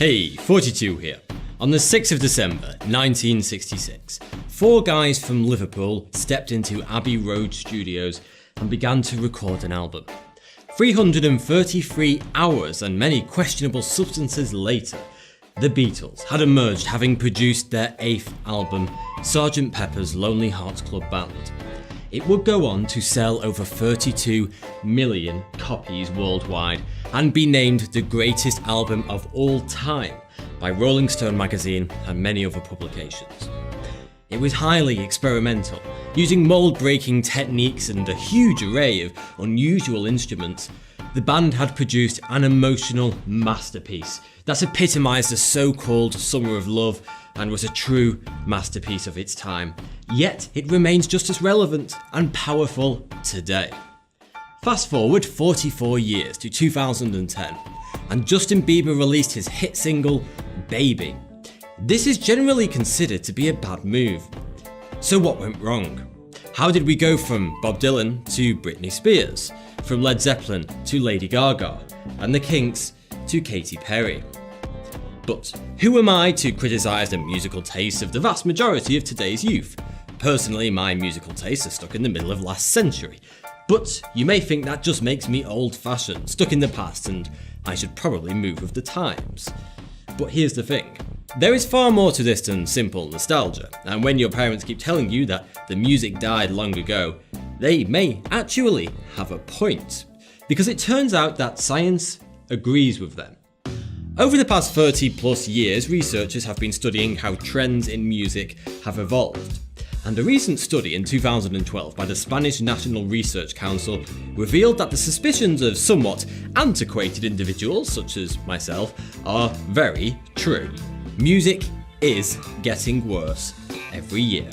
Hey, 42 here. On the 6th of December 1966, four guys from Liverpool stepped into Abbey Road Studios and began to record an album. 333 hours and many questionable substances later, the Beatles had emerged, having produced their 8th album, Sgt. Pepper's Lonely Hearts Club Band. It would go on to sell over 32 million copies worldwide and be named the greatest album of all time by Rolling Stone magazine and many other publications. It was highly experimental, using mold-breaking techniques and a huge array of unusual instruments. The band had produced an emotional masterpiece that epitomised the so-called Summer of Love and was a true masterpiece of its time, yet it remains just as relevant and powerful today. Fast forward 44 years to 2010, and Justin Bieber released his hit single, Baby. This is generally considered to be a bad move. So what went wrong? How did we go from Bob Dylan to Britney Spears, from Led Zeppelin to Lady Gaga, and the Kinks to Katy Perry? But who am I to criticise the musical tastes of the vast majority of today's youth? Personally, my musical tastes are stuck in the middle of last century. But you may think that just makes me old-fashioned, stuck in the past, and I should probably move with the times. But here's the thing. There is far more to this than simple nostalgia, and when your parents keep telling you that the music died long ago, they may actually have a point. Because it turns out that science agrees with them. Over the past 30 plus years, researchers have been studying how trends in music have evolved. And a recent study in 2012 by the Spanish National Research Council revealed that the suspicions of somewhat antiquated individuals, such as myself, are very true. Music is getting worse every year.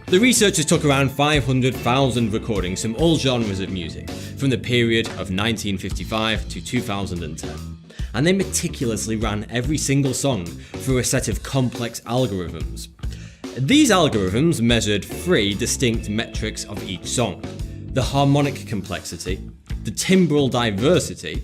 The researchers took around 500,000 recordings from all genres of music, from the period of 1955 to 2010. And they meticulously ran every single song through a set of complex algorithms. These algorithms measured three distinct metrics of each song: the harmonic complexity, the timbral diversity,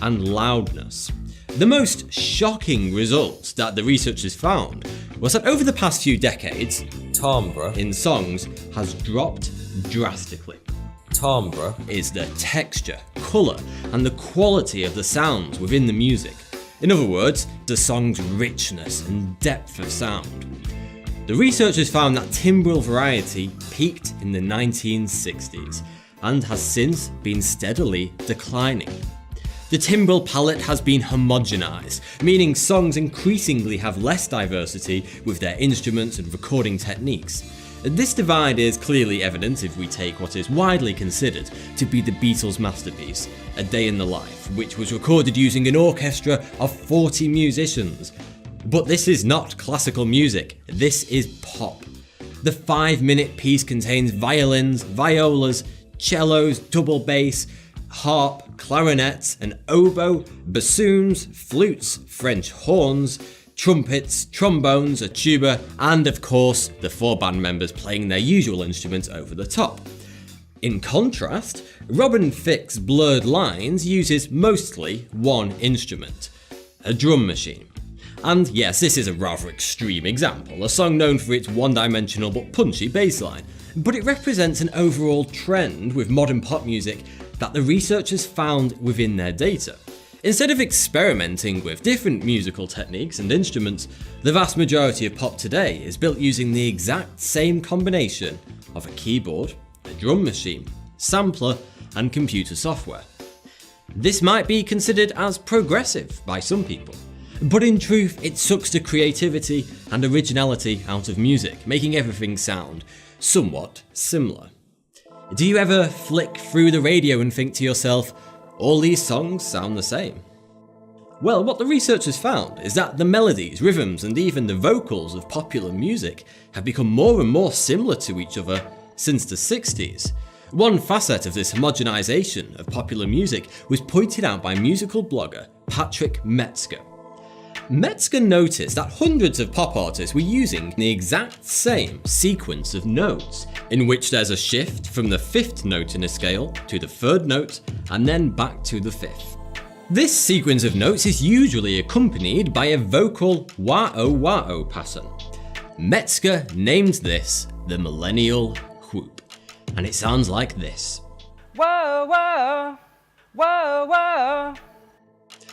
and loudness. The most shocking results that the researchers found was that over the past few decades, timbre in songs has dropped drastically. Timbre is the texture, colour, and the quality of the sounds within the music. In other words, the song's richness and depth of sound. The researchers found that timbral variety peaked in the 1960s and has since been steadily declining. The timbral palette has been homogenized, meaning songs increasingly have less diversity with their instruments and recording techniques. This divide is clearly evident if we take what is widely considered to be the Beatles' masterpiece, A Day in the Life, which was recorded using an orchestra of 40 musicians. But this is not classical music, this is pop. The 5-minute piece contains violins, violas, cellos, double bass, harp, clarinets, an oboe, bassoons, flutes, French horns, trumpets, trombones, a tuba, and of course the four band members playing their usual instruments over the top. In contrast, Robin Thicke's Blurred Lines uses mostly one instrument, a drum machine. And yes, this is a rather extreme example, a song known for its one-dimensional but punchy bassline, but it represents an overall trend with modern pop music that the researchers found within their data. Instead of experimenting with different musical techniques and instruments, the vast majority of pop today is built using the exact same combination of a keyboard, a drum machine, sampler, and computer software. This might be considered as progressive by some people, but in truth it sucks the creativity and originality out of music, making everything sound somewhat similar. Do you ever flick through the radio and think to yourself, all these songs sound the same? Well, what the researchers found is that the melodies, rhythms, and even the vocals of popular music have become more and more similar to each other since the 60s. One facet of this homogenization of popular music was pointed out by musical blogger Patrick Metzger. Metzger noticed that hundreds of pop artists were using the exact same sequence of notes, in which there's a shift from the 5th note in a scale to the 3rd note and then back to the 5th. This sequence of notes is usually accompanied by a vocal wah-oh pattern. Metzger named this the millennial whoop, and it sounds like this. Whoa, whoa, whoa, whoa.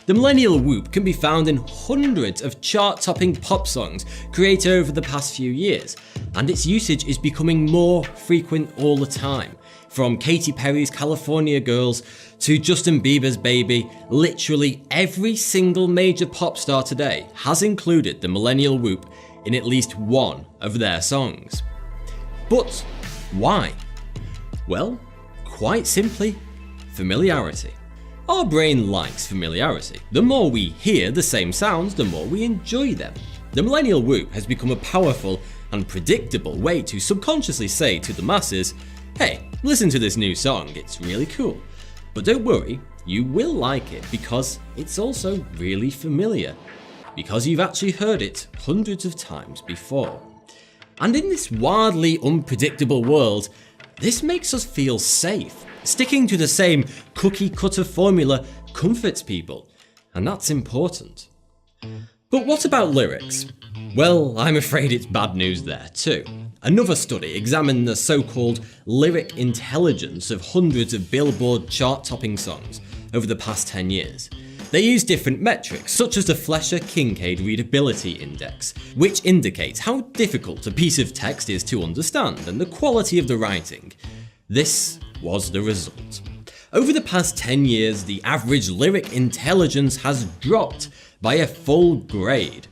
The millennial whoop can be found in hundreds of chart-topping pop songs created over the past few years, and its usage is becoming more frequent all the time. From Katy Perry's California Girls to Justin Bieber's Baby, literally every single major pop star today has included the millennial whoop in at least one of their songs. But why? Well, quite simply, familiarity. Our brain likes familiarity. The more we hear the same sounds, the more we enjoy them. The millennial whoop has become a powerful and predictable way to subconsciously say to the masses, hey, listen to this new song, it's really cool. But don't worry, you will like it because it's also really familiar. Because you've actually heard it hundreds of times before. And in this wildly unpredictable world, this makes us feel safe. Sticking to the same cookie-cutter formula comforts people, and that's important. But what about lyrics? Well, I'm afraid it's bad news there too. Another study examined the so-called lyric intelligence of hundreds of Billboard chart-topping songs over the past 10 years. They used different metrics, such as the Fleischer-Kincaid Readability Index, which indicates how difficult a piece of text is to understand and the quality of the writing. This was the result. Over the past 10 years, the average lyric intelligence has dropped by a full grade.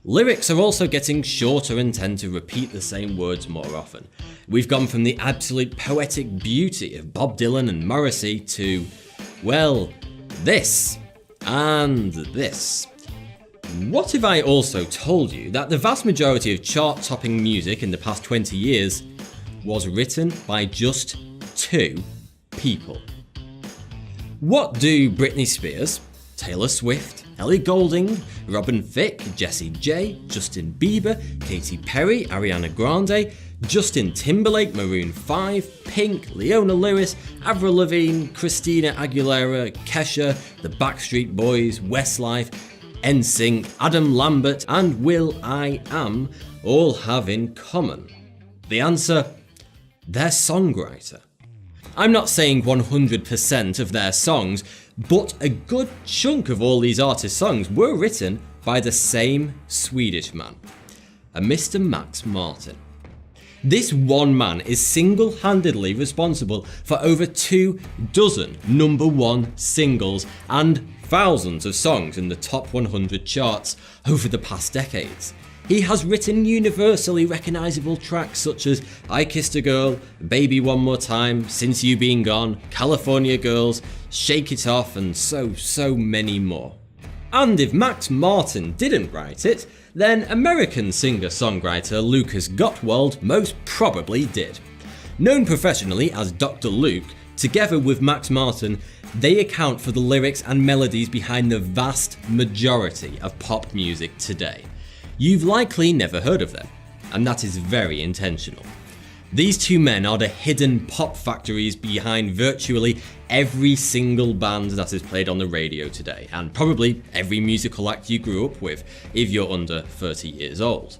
Lyrics are also getting shorter and tend to repeat the same words more often. We've gone from the absolute poetic beauty of Bob Dylan and Morrissey to, well, this and this. What if I also told you that the vast majority of chart-topping music in the past 20 years was written by just 2 people? What do Britney Spears, Taylor Swift, Ellie Goulding, Robin Thicke, Jessie J, Justin Bieber, Katy Perry, Ariana Grande, Justin Timberlake, Maroon 5, Pink, Leona Lewis, Avril Lavigne, Christina Aguilera, Kesha, the Backstreet Boys, Westlife, NSYNC, Adam Lambert and will.i.am all have in common? The answer? Their songwriter. I'm not saying 100% of their songs, but a good chunk of all these artists' songs were written by the same Swedish man, a Mr. Max Martin. This one man is single-handedly responsible for over 2 dozen #1 singles and thousands of songs in the top 100 charts over the past decades. He has written universally recognisable tracks such as I Kissed a Girl, Baby One More Time, Since You Been Gone, California Girls, Shake It Off and so many more. And if Max Martin didn't write it, then American singer-songwriter Lucas Gottwald most probably did. Known professionally as Dr. Luke, together with Max Martin, they account for the lyrics and melodies behind the vast majority of pop music today. You've likely never heard of them, and that is very intentional. These 2 men are the hidden pop factories behind virtually every single band that is played on the radio today, and probably every musical act you grew up with if you're under 30 years old.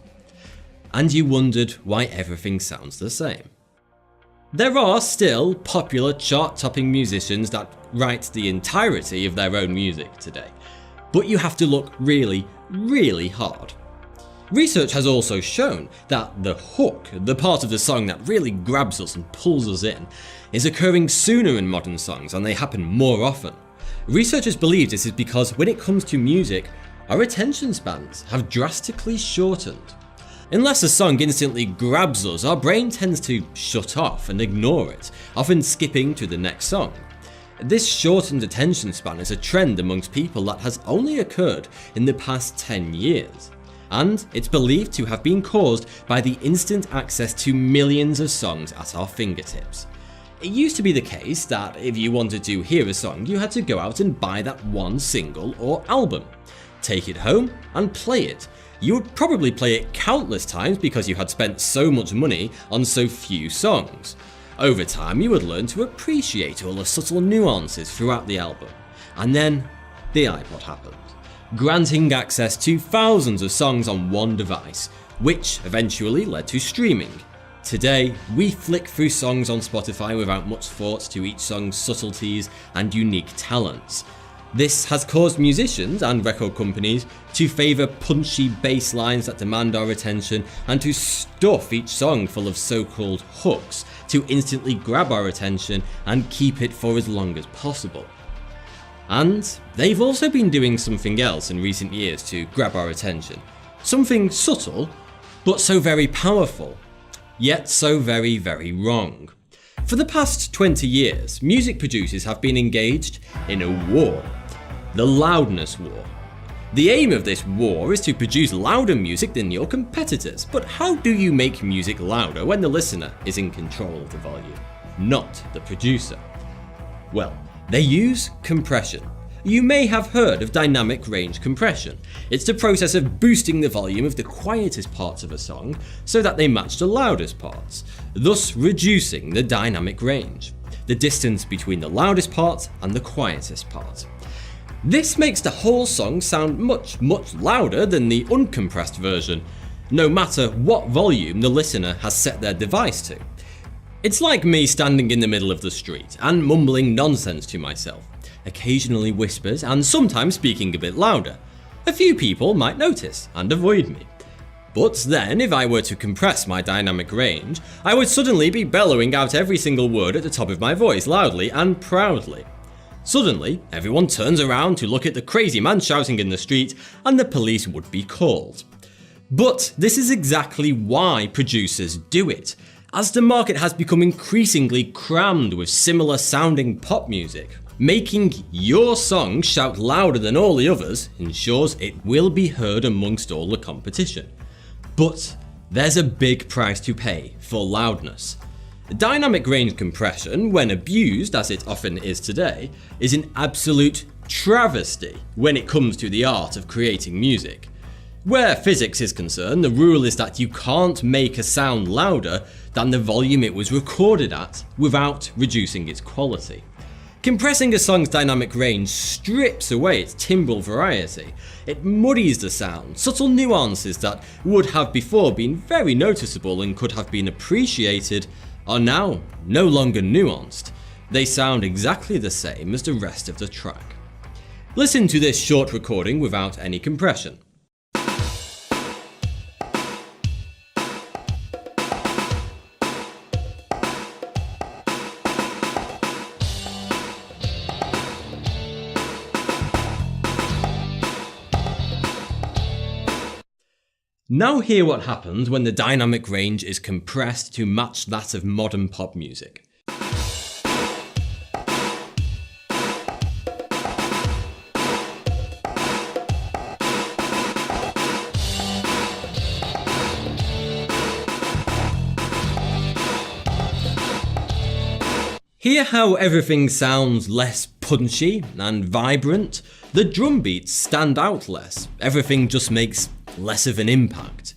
And you wondered why everything sounds the same. There are still popular chart-topping musicians that write the entirety of their own music today, but you have to look really, really hard. Research has also shown that the hook, the part of the song that really grabs us and pulls us in, is occurring sooner in modern songs and they happen more often. Researchers believe this is because when it comes to music, our attention spans have drastically shortened. Unless a song instantly grabs us, our brain tends to shut off and ignore it, often skipping to the next song. This shortened attention span is a trend amongst people that has only occurred in the past 10 years. And it's believed to have been caused by the instant access to millions of songs at our fingertips. It used to be the case that if you wanted to hear a song, you had to go out and buy that one single or album, take it home and play it. You would probably play it countless times because you had spent so much money on so few songs. Over time, you would learn to appreciate all the subtle nuances throughout the album. And then the iPod happened, granting access to thousands of songs on one device, which eventually led to streaming. Today, we flick through songs on Spotify without much thought to each song's subtleties and unique talents. This has caused musicians and record companies to favour punchy bass lines that demand our attention and to stuff each song full of so-called hooks to instantly grab our attention and keep it for as long as possible. And they've also been doing something else in recent years to grab our attention. Something subtle, but so very powerful, yet so very, very wrong. For the past 20 years, music producers have been engaged in a war. The loudness war. The aim of this war is to produce louder music than your competitors, but how do you make music louder when the listener is in control of the volume, not the producer? Well, they use compression. You may have heard of dynamic range compression. It's the process of boosting the volume of the quietest parts of a song so that they match the loudest parts, thus reducing the dynamic range, the distance between the loudest part and the quietest part. This makes the whole song sound much, much louder than the uncompressed version, no matter what volume the listener has set their device to. It's like me standing in the middle of the street and mumbling nonsense to myself, occasionally whispers and sometimes speaking a bit louder. A few people might notice and avoid me. But then, if I were to compress my dynamic range, I would suddenly be bellowing out every single word at the top of my voice loudly and proudly. Suddenly, everyone turns around to look at the crazy man shouting in the street and the police would be called. But this is exactly why producers do it, as the market has become increasingly crammed with similar sounding pop music. Making your song shout louder than all the others ensures it will be heard amongst all the competition. But there's a big price to pay for loudness. Dynamic range compression, when abused as it often is today, is an absolute travesty when it comes to the art of creating music. Where physics is concerned, the rule is that you can't make a sound louder than the volume it was recorded at without reducing its quality. Compressing a song's dynamic range strips away its timbral variety. It muddies the sound. Subtle nuances that would have before been very noticeable and could have been appreciated are now no longer nuanced. They sound exactly the same as the rest of the track. Listen to this short recording without any compression. Now hear what happens when the dynamic range is compressed to match that of modern pop music. Hear how everything sounds less punchy and vibrant. The drum beats stand out less. Everything just makes less of an impact.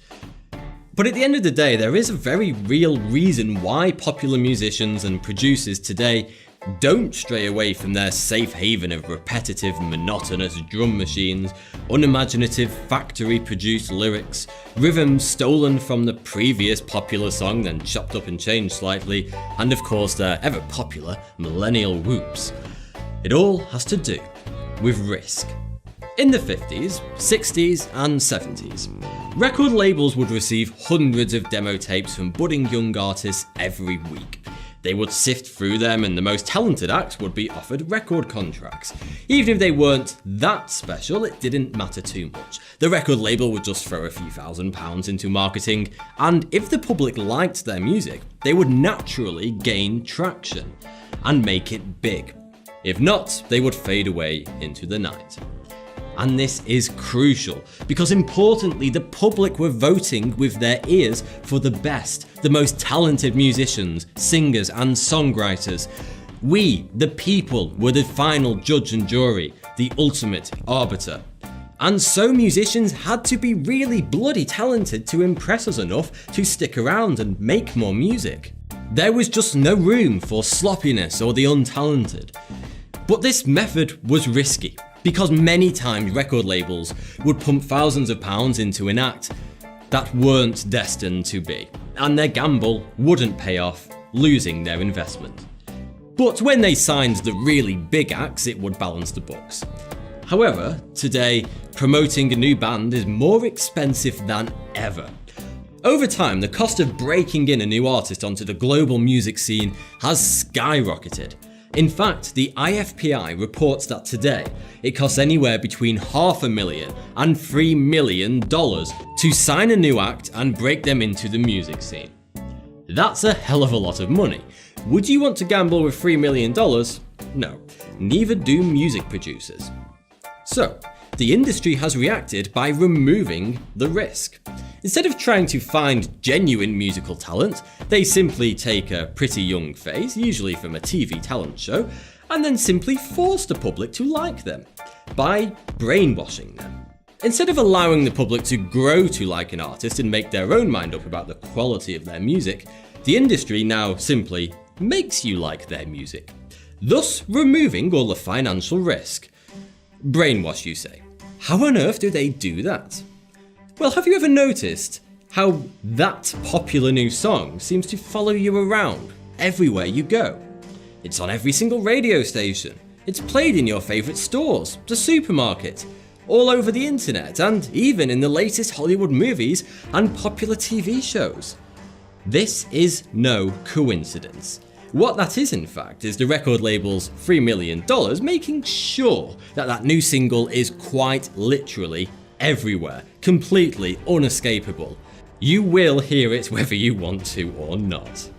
But at the end of the day, there is a very real reason why popular musicians and producers today don't stray away from their safe haven of repetitive, monotonous drum machines, unimaginative factory-produced lyrics, rhythms stolen from the previous popular song then chopped up and changed slightly, and of course their ever-popular millennial whoops. It all has to do with risk. In the 50s, 60s and 70s, record labels would receive hundreds of demo tapes from budding young artists every week. They would sift through them and the most talented acts would be offered record contracts. Even if they weren't that special, it didn't matter too much. The record label would just throw a few £1,000s into marketing, and if the public liked their music, they would naturally gain traction and make it big. If not, they would fade away into the night. And this is crucial, because importantly, the public were voting with their ears for the best, the most talented musicians, singers and songwriters. We, the people, were the final judge and jury, the ultimate arbiter. And so musicians had to be really bloody talented to impress us enough to stick around and make more music. There was just no room for sloppiness or the untalented. But this method was risky. Because many times record labels would pump thousands of pounds into an act that weren't destined to be, and their gamble wouldn't pay off, losing their investment. But when they signed the really big acts, it would balance the books. However, today, promoting a new band is more expensive than ever. Over time, the cost of breaking in a new artist onto the global music scene has skyrocketed. In fact, the IFPI reports that today, it costs anywhere between $500,000 and $3 million to sign a new act and break them into the music scene. That's a hell of a lot of money. Would you want to gamble with $3 million? No, neither do music producers. So, the industry has reacted by removing the risk. Instead of trying to find genuine musical talent, they simply take a pretty young face, usually from a TV talent show, and then simply force the public to like them by brainwashing them. Instead of allowing the public to grow to like an artist and make their own mind up about the quality of their music, the industry now simply makes you like their music, thus removing all the financial risk. Brainwash, you say. How on earth do they do that? Well, have you ever noticed how that popular new song seems to follow you around everywhere you go? It's on every single radio station. It's played in your favourite stores, the supermarket, all over the internet, and even in the latest Hollywood movies and popular TV shows. This is no coincidence. What that is, in fact, is the record label's $3 million making sure that that new single is quite literally everywhere, completely unescapable. You will hear it whether you want to or not.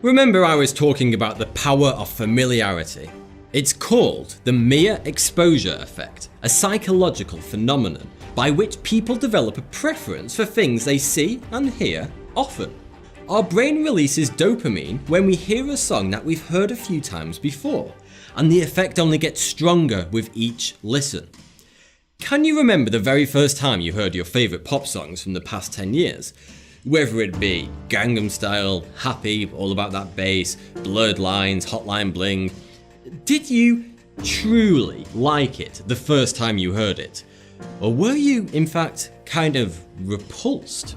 Remember, I was talking about the power of familiarity. It's called the mere exposure effect, a psychological phenomenon by which people develop a preference for things they see and hear often. Our brain releases dopamine when we hear a song that we've heard a few times before, and the effect only gets stronger with each listen. Can you remember the very first time you heard your favourite pop songs from the past 10 years? Whether it be Gangnam Style, Happy, All About That Bass, Blurred Lines, Hotline Bling. Did you truly like it the first time you heard it? Or were you, in fact, kind of repulsed?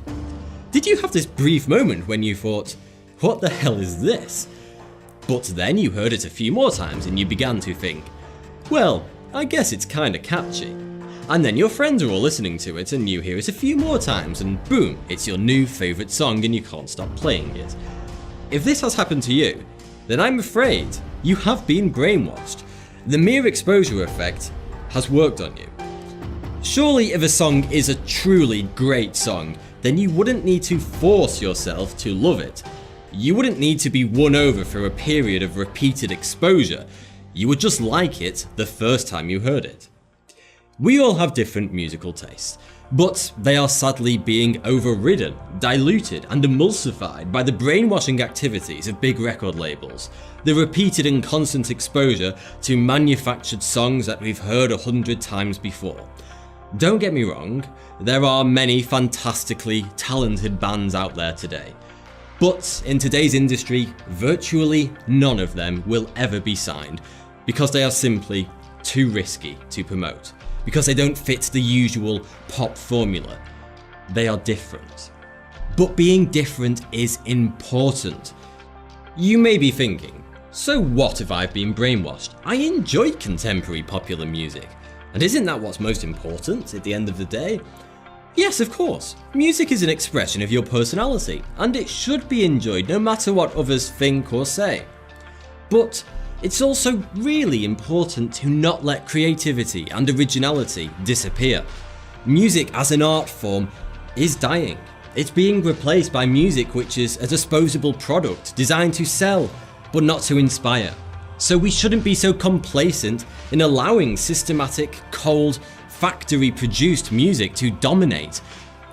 Did you have this brief moment when you thought, what the hell is this? But then you heard it a few more times and you began to think, well, I guess it's kinda catchy. And then your friends are all listening to it and you hear it a few more times and boom, it's your new favourite song and you can't stop playing it. If this has happened to you, then I'm afraid you have been brainwashed. The mere exposure effect has worked on you. Surely if a song is a truly great song, then you wouldn't need to force yourself to love it. You wouldn't need to be won over for a period of repeated exposure. You would just like it the first time you heard it. We all have different musical tastes, but they are sadly being overridden, diluted and emulsified by the brainwashing activities of big record labels, the repeated and constant exposure to manufactured songs that we've heard 100 times before. Don't get me wrong, there are many fantastically talented bands out there today, but in today's industry, virtually none of them will ever be signed because they are simply too risky to promote, because they don't fit the usual pop formula. They are different. But being different is important. You may be thinking, so what if I've been brainwashed? I enjoy contemporary popular music. And isn't that what's most important at the end of the day? Yes, of course. Music is an expression of your personality, and it should be enjoyed no matter what others think or say. But it's also really important to not let creativity and originality disappear. Music as an art form is dying. It's being replaced by music which is a disposable product designed to sell, but not to inspire. So we shouldn't be so complacent in allowing systematic, cold, factory-produced music to dominate,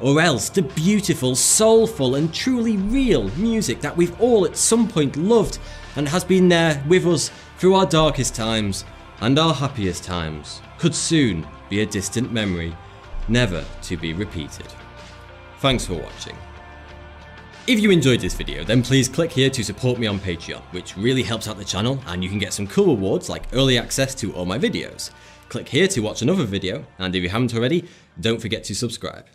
or else the beautiful, soulful and truly real music that we've all at some point loved and has been there with us through our darkest times and our happiest times could soon be a distant memory, never to be repeated. Thanks for watching. If you enjoyed this video, then please click here to support me on Patreon, which really helps out the channel and you can get some cool rewards like early access to all my videos. Click here to watch another video, and if you haven't already, don't forget to subscribe.